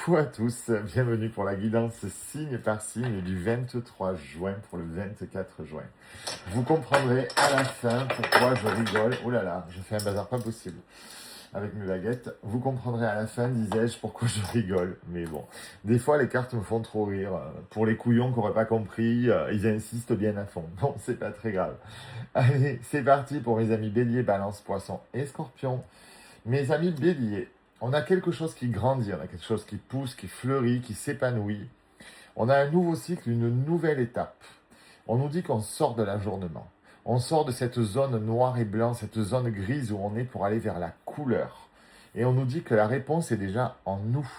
Coucou à tous, bienvenue pour la guidance signe par signe du 23 juin pour le 24 juin. Vous comprendrez à la fin pourquoi je rigole. Oh là là, je fais un bazar pas possible avec mes baguettes. Vous comprendrez à la fin, disais-je, pourquoi je rigole. Mais bon, des fois les cartes me font trop rire. Pour les couillons qui n'auraient pas compris, ils insistent bien à fond. Bon, c'est pas très grave. Allez, c'est parti pour mes amis Bélier, Balance, Poisson et Scorpion. Mes amis Bélier, on a quelque chose qui grandit, on a quelque chose qui pousse, qui fleurit, qui s'épanouit. On a un nouveau cycle, une nouvelle étape. On nous dit qu'on sort de l'ajournement. On sort de cette zone noire et blanc, cette zone grise où on est pour aller vers la couleur. Et on nous dit que la réponse est déjà en nous,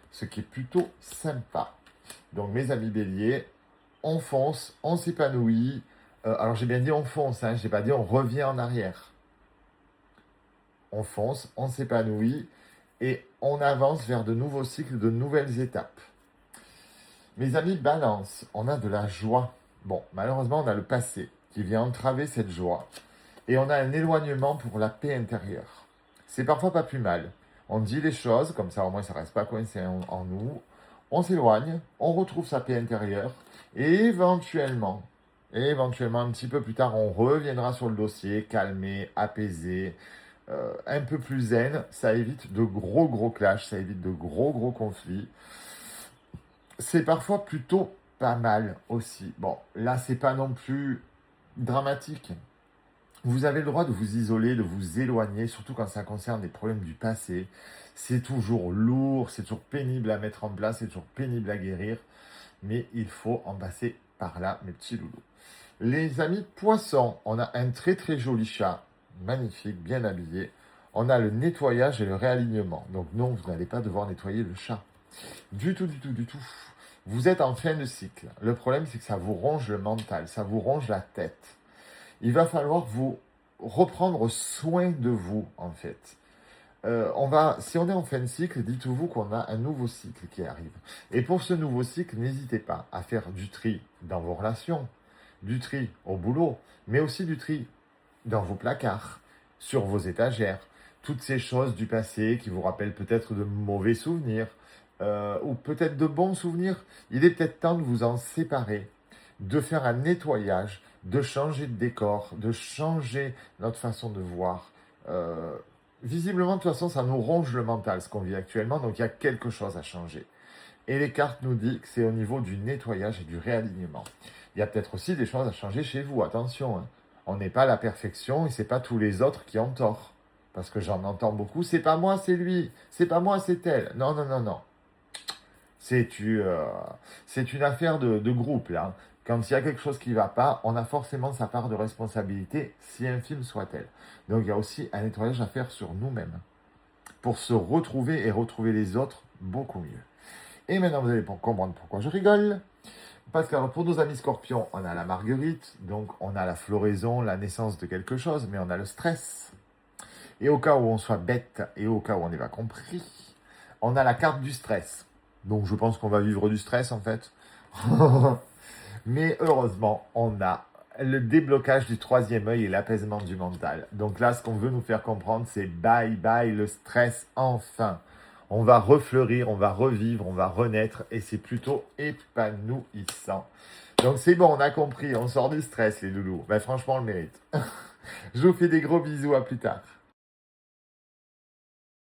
ce qui est plutôt sympa. Donc mes amis Bélier, on fonce, on s'épanouit. Alors j'ai bien dit on fonce, hein, je n'ai pas dit on revient en arrière. On fonce, on s'épanouit et on avance vers de nouveaux cycles, de nouvelles étapes. Mes amis Balance, on a de la joie. Bon, malheureusement, on a le passé qui vient entraver cette joie. Et on a un éloignement pour la paix intérieure. C'est parfois pas plus mal. On dit les choses, comme ça au moins ça reste pas coincé en nous. On s'éloigne, on retrouve sa paix intérieure. Et éventuellement, un petit peu plus tard, on reviendra sur le dossier, calmé, apaisé, un peu plus zen. Ça évite de gros clashs, ça évite de gros conflits. C'est parfois plutôt pas mal aussi. Bon, là, c'est pas non plus dramatique. Vous avez le droit de vous isoler, de vous éloigner, surtout quand ça concerne des problèmes du passé. C'est toujours lourd, c'est toujours pénible à mettre en place, c'est toujours pénible à guérir. Mais il faut en passer par là, mes petits loulous. Les amis poissons, on a un très joli chat, magnifique, bien habillé. On a le nettoyage et le réalignement. Donc non, vous n'allez pas devoir nettoyer le chat. Du tout. Vous êtes en fin de cycle. Le problème, c'est que ça vous ronge le mental, ça vous ronge la tête. Il va falloir vous reprendre soin de vous, en fait. Si on est en fin de cycle, dites-vous qu'on a un nouveau cycle qui arrive. Et pour ce nouveau cycle, n'hésitez pas à faire du tri dans vos relations, du tri au boulot, mais aussi du tri dans vos placards, sur vos étagères. Toutes ces choses du passé qui vous rappellent peut-être de mauvais souvenirs, ou peut-être de bons souvenirs. Il est peut-être temps de vous en séparer, de faire un nettoyage, de changer de décor, de changer notre façon de voir. Visiblement, de toute façon, ça nous ronge le mental, ce qu'on vit actuellement, donc il y a quelque chose à changer. Et les cartes nous disent que c'est au niveau du nettoyage et du réalignement. Il y a peut-être aussi des choses à changer chez vous, attention. Hein. On n'est pas à la perfection et c'est pas tous les autres qui ont tort. Parce que j'en entends beaucoup, c'est pas moi, c'est lui, c'est pas moi, c'est elle. Non. C'est une affaire de groupe, là. Quand il y a quelque chose qui ne va pas, on a forcément sa part de responsabilité, si infime soit-elle. Donc il y a aussi un nettoyage à faire sur nous-mêmes, pour se retrouver et retrouver les autres beaucoup mieux. Et maintenant, vous allez comprendre pourquoi je rigole. Parce que pour nos amis scorpions, on a la marguerite, donc on a la floraison, la naissance de quelque chose, mais on a le stress. Et au cas où on soit bête, et au cas où on n'ait pas compris, on a la carte du stress. Donc je pense qu'on va vivre du stress en fait. Mais heureusement, on a le déblocage du troisième œil et l'apaisement du mental. Donc là, ce qu'on veut nous faire comprendre, c'est bye le stress enfin. On va refleurir, on va revivre, on va renaître et c'est plutôt épanouissant. Donc c'est bon, on a compris, on sort du stress les loulous. Ben, franchement, on le mérite. Je vous fais des gros bisous, à plus tard.